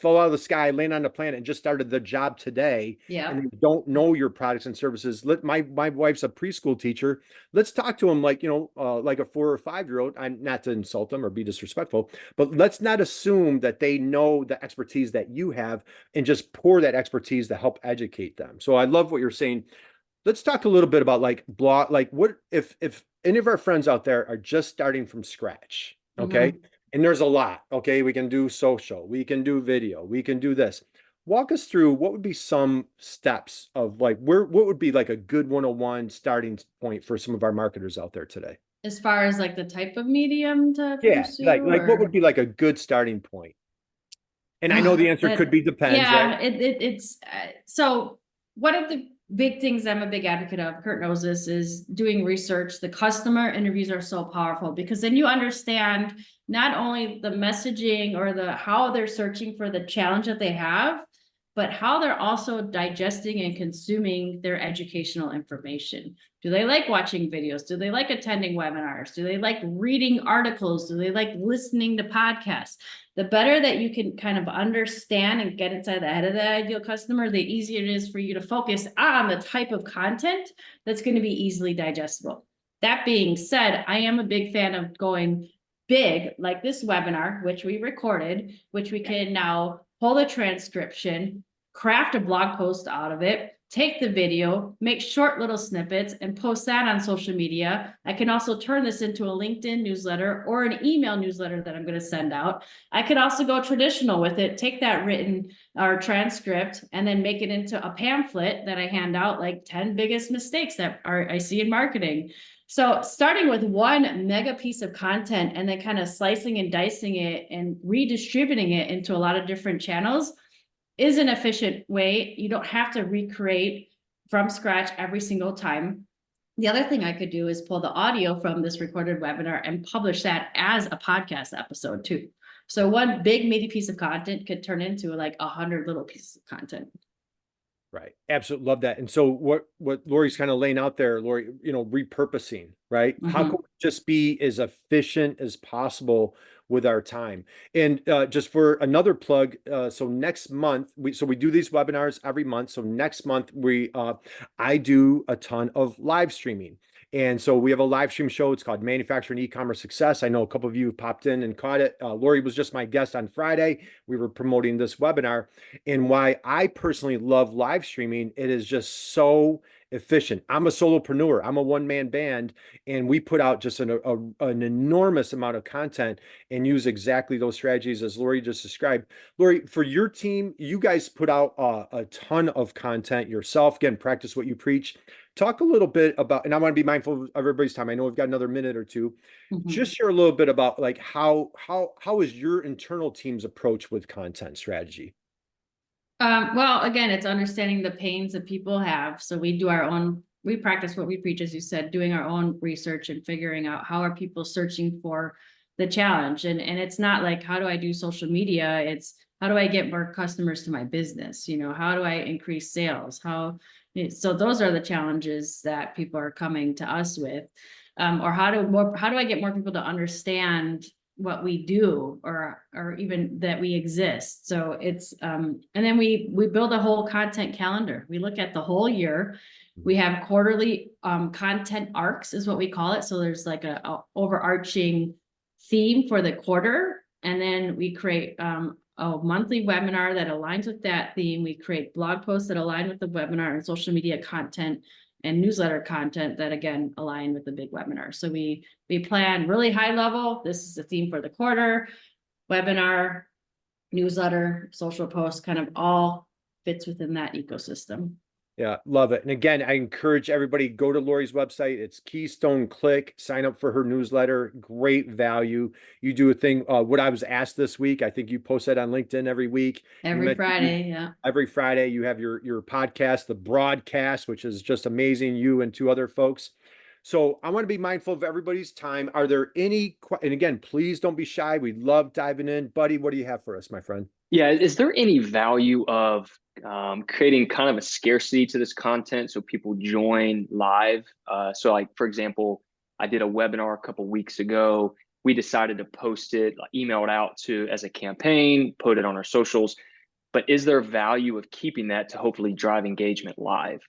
fell out of the sky, landed on the planet, and just started the job today, Yeah. and they don't know your products and services. My wife's a preschool teacher. Let's talk to them like, like a 4 or 5-year-old. I'm not to insult them or be disrespectful, but let's not assume that they know the expertise that you have and just pour that expertise to help educate them. So I love what you're saying. Let's talk a little bit about like blog, like what if any of our friends out there are just starting from scratch, okay? Mhm. And there's a lot, okay? We can do social, we can do video, we can do this. Walk us through what would be some steps of like what would be like a good 101 starting point for some of our marketers out there today? As far as like the type of medium to Yeah, pursue, like what would or be like a good starting point? And I know the answer could be depends, right? yeah, it's so one of the big things I'm a big advocate of, Kurt knows this, is doing research. The customer interviews are so powerful because then you understand not only the messaging or the how they're searching for the challenge that they have, but how they're also digesting and consuming their educational information. Do they like watching videos? Do they like attending webinars? Do they like reading articles? Do they like listening to podcasts? The better that you can kind of understand and get inside the head of the ideal customer, the easier it is for you to focus on the type of content that's going to be easily digestible. That being said, I am a big fan of going big, like this webinar, which we recorded, which we can now pull the transcription, craft a blog post out of it, take the video, make short little snippets and post that on social media. I can also turn this into a LinkedIn newsletter or an email newsletter that I'm going to send out. I could also go traditional with it, take that written or transcript and then make it into a pamphlet that I hand out, like 10 biggest mistakes that I see in marketing. So starting with one mega piece of content and then kind of slicing and dicing it and redistributing it into a lot of different channels is an efficient way. You don't have to recreate from scratch every single time. The other thing I could do is pull the audio from this recorded webinar and publish that as a podcast episode too. So one big meaty piece of content could turn into like 100 little pieces of content. Right. Absolutely love that. And so what Lori's kind of laying out there, Lori, repurposing, right? How can we just be as efficient as possible with our time? And just for another plug, so next month, we do these webinars every month. So next month I do a ton of live streaming. And so we have a live stream show. It's called Manufacturing E-commerce Success. I know a couple of you have popped in and caught it. Lori was just my guest on Friday. We were promoting this webinar. And why I personally love live streaming, it is just so efficient. I'm a solopreneur. I'm a one-man band, and we put out just an enormous amount of content and use exactly those strategies as Lori just described. Lori, for your team, you guys put out a ton of content yourself. Again, practice what you preach. Talk a little bit about, and I want to be mindful of everybody's time. I know we've got another minute or two. Just share a little bit about like how is your internal team's approach with content strategy? Well, again, it's understanding the pains that people have. So we do our own, we practice what we preach, as you said, doing our own research and figuring out how are people searching for the challenge. And it's not like, how do I do social media? It's how do I get more customers to my business? How do I increase sales? So those are the challenges that people are coming to us with. Or how do I get more people to understand what we do or even that we exist? So it's and then we build a whole content calendar. We look at the whole year. We have quarterly content arcs is what we call it. So there's like a overarching theme for the quarter, and then we create a monthly webinar that aligns with that theme. We create blog posts that align with the webinar and social media content and newsletter content that again align with the big webinar. So we plan really high level. This is the theme for the quarter, webinar, newsletter, social posts, kind of all fits within that ecosystem. Yeah, love it. And again, I encourage everybody, go to Lori's website. It's Keystone Click, sign up for her newsletter. Great value. You do a thing, what I was asked this week. I think you post that on LinkedIn every week. Every Friday, yeah. Every Friday, you have your podcast, the broadcast, which is just amazing, you and two other folks. So I want to be mindful of everybody's time. Are there any, and again, please don't be shy. We love diving in. Buddy, what do you have for us, my friend? Yeah, is there any value of creating kind of a scarcity to this content so people join live? So like, for example, I did a webinar a couple weeks ago we decided to post it, email it out to as a campaign, put it on our socials. But is there value of keeping that to hopefully drive engagement live?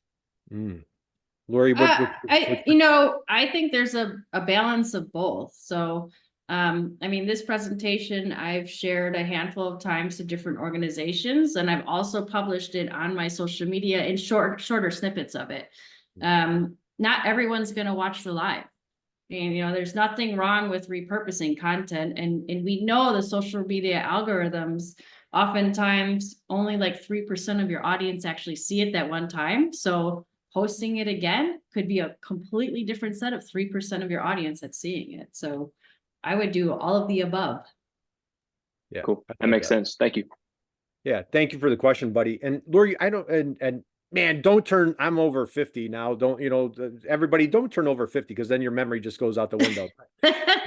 Lori, I think there's a balance of both. So, I mean, this presentation I've shared a handful of times to different organizations, and I've also published it on my social media in shorter snippets of it. Not everyone's going to watch the live. And, there's nothing wrong with repurposing content. And we know the social media algorithms, oftentimes only like 3% of your audience actually see it that one time. So posting it again could be a completely different set of 3% of your audience that's seeing it. So I would do all of the above. Yeah, cool. That makes sense. Thank you. Yeah, thank you for the question, buddy. And Lori, I don't, and man, I'm over 50 now. Everybody don't turn over 50 because then your memory just goes out the window.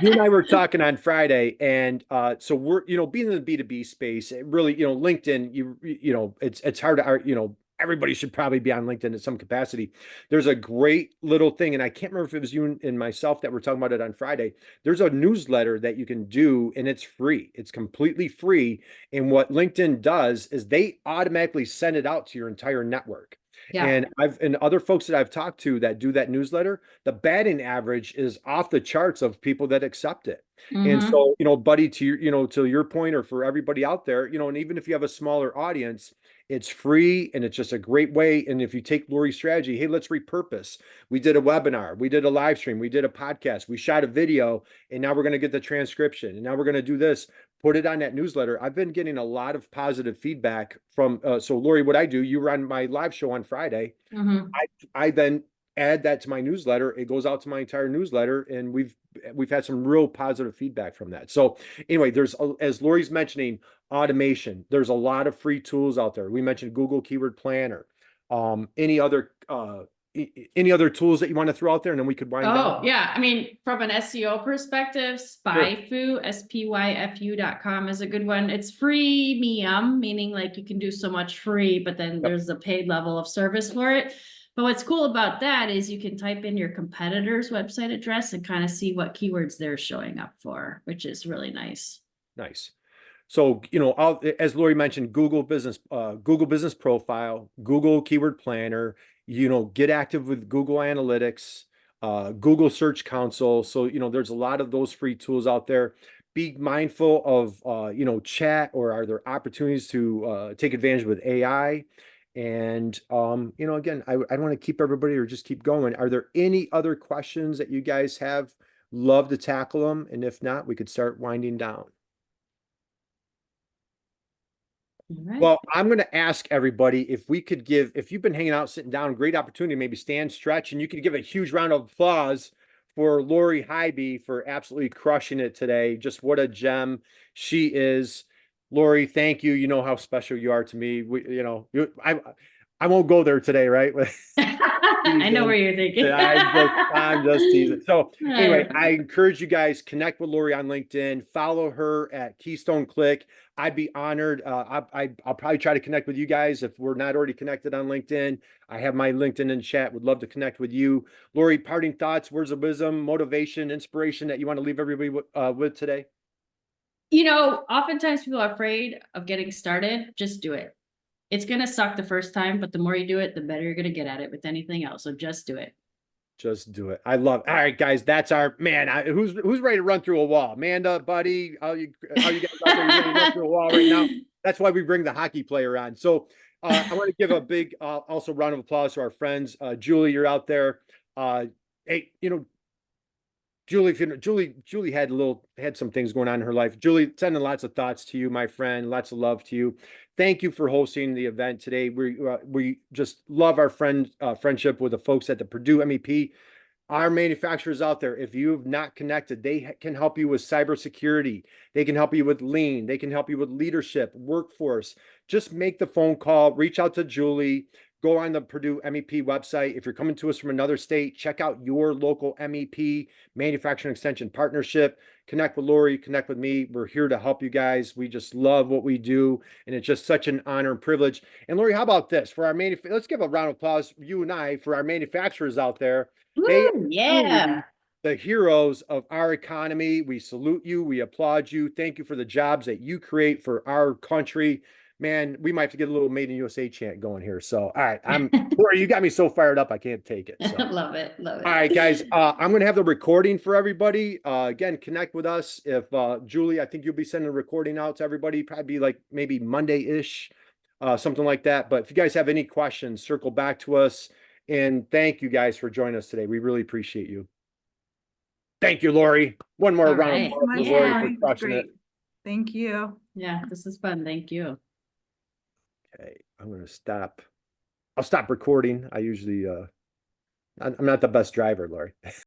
You and I were talking on Friday, and so we're, being in the B2B space, it really, LinkedIn, it's hard to, everybody should probably be on LinkedIn in some capacity. There's a great little thing, and I can't remember if it was you and myself that were talking about it on Friday. There's a newsletter that you can do, and it's free. It's completely free. And what LinkedIn does is they automatically send it out to your entire network. Yeah. And other folks that I've talked to that do that newsletter, the batting average is off the charts of people that accept it. And so, buddy, to your point, or for everybody out there, and even if you have a smaller audience, it's free and it's just a great way. And if you take Lori's strategy, hey, let's repurpose. We did a webinar, we did a live stream, we did a podcast, we shot a video, and now we're going to get the transcription. And now we're going to do this, put it on that newsletter. I've been getting a lot of positive feedback from, so Lori, what I do, you were on my live show on Friday. I then add that to my newsletter. It goes out to my entire newsletter, and we've had some real positive feedback from that. So anyway, there's, as Lori's mentioning, automation. There's a lot of free tools out there. We mentioned Google Keyword Planner. Any other tools that you want to throw out there, and then we could wind down? Oh, yeah. I mean, from an SEO perspective, Spyfu, spyfu.com is a good one. It's freemium, meaning like you can do so much free, but then there's a paid level of service for it. But what's cool about that is you can type in your competitor's website address and kind of see what keywords they're showing up for, which is really nice. Nice. So, as Lori mentioned, Google Business Profile, Google Keyword Planner, get active with Google Analytics, Google Search Console. So, there's a lot of those free tools out there. Be mindful of, chat, or are there opportunities to take advantage with AI? And, again, I don't want to keep everybody or just keep going. Are there any other questions that you guys have? Love to tackle them. And if not, we could start winding down. Right. Well, I'm going to ask everybody if you've been hanging out, sitting down, great opportunity, maybe stand, stretch, and you could give a huge round of applause for Lori Highby for absolutely crushing it today. Just what a gem she is. Lori, thank you. You know how special you are to me. I won't go there today, right? I know where you're thinking. I'm just teasing. So anyway, I encourage you guys, connect with Lori on LinkedIn, follow her at Keystone Click. I'd be honored. I'll probably try to connect with you guys if we're not already connected on LinkedIn. I have my LinkedIn in chat. Would love to connect with you. Lori, parting thoughts, words of wisdom, motivation, inspiration that you want to leave everybody with today? Oftentimes people are afraid of getting started. Just do it. It's going to suck the first time, but the more you do it, the better you're going to get at it with anything else. So just do it. Just do it. I love it. All right, guys, that's our man. Who's ready to run through a wall? Amanda, buddy, are you guys out there ready to run through a wall right now? That's why we bring the hockey player on. So I want to give a big also round of applause to our friends. Julie, you're out there. Hey, Julie had some things going on in her life. Julie, sending lots of thoughts to you, my friend. Lots of love to you. Thank you for hosting the event today. We just love our friendship with the folks at the Purdue MEP. Our manufacturers out there, if you've not connected, they can help you with cybersecurity. They can help you with lean. They can help you with leadership, workforce. Just make the phone call, reach out to Julie. Go on the Purdue MEP website. If you're coming to us from another state, check out your local MEP, Manufacturing Extension Partnership. Connect with Lori, connect with me. We're here to help you guys. We just love what we do, and it's just such an honor and privilege. And Lori, how about this? Let's give a round of applause, you and I, for our manufacturers out there. Woo, yeah. the heroes of our economy. We salute you. We applaud you. Thank you for the jobs that you create for our country. Man, we might have to get a little Made in USA chant going here. So, all right, Lori, you got me so fired up, I can't take it. So. Love it. Love it. All right, guys, I'm going to have the recording for everybody. Again, connect with us. If Julie, I think you'll be sending a recording out to everybody, probably be like maybe Monday-ish, something like that. But if you guys have any questions, circle back to us. And thank you guys for joining us today. We really appreciate you. Thank you, Lori. One more All round right. of applause for Much, Lori Lori. for crushing Great. it. Thank you. Yeah, this is fun. Thank you. Okay, I'm going to stop. I'll stop recording. I usually, I'm not the best driver, Lori.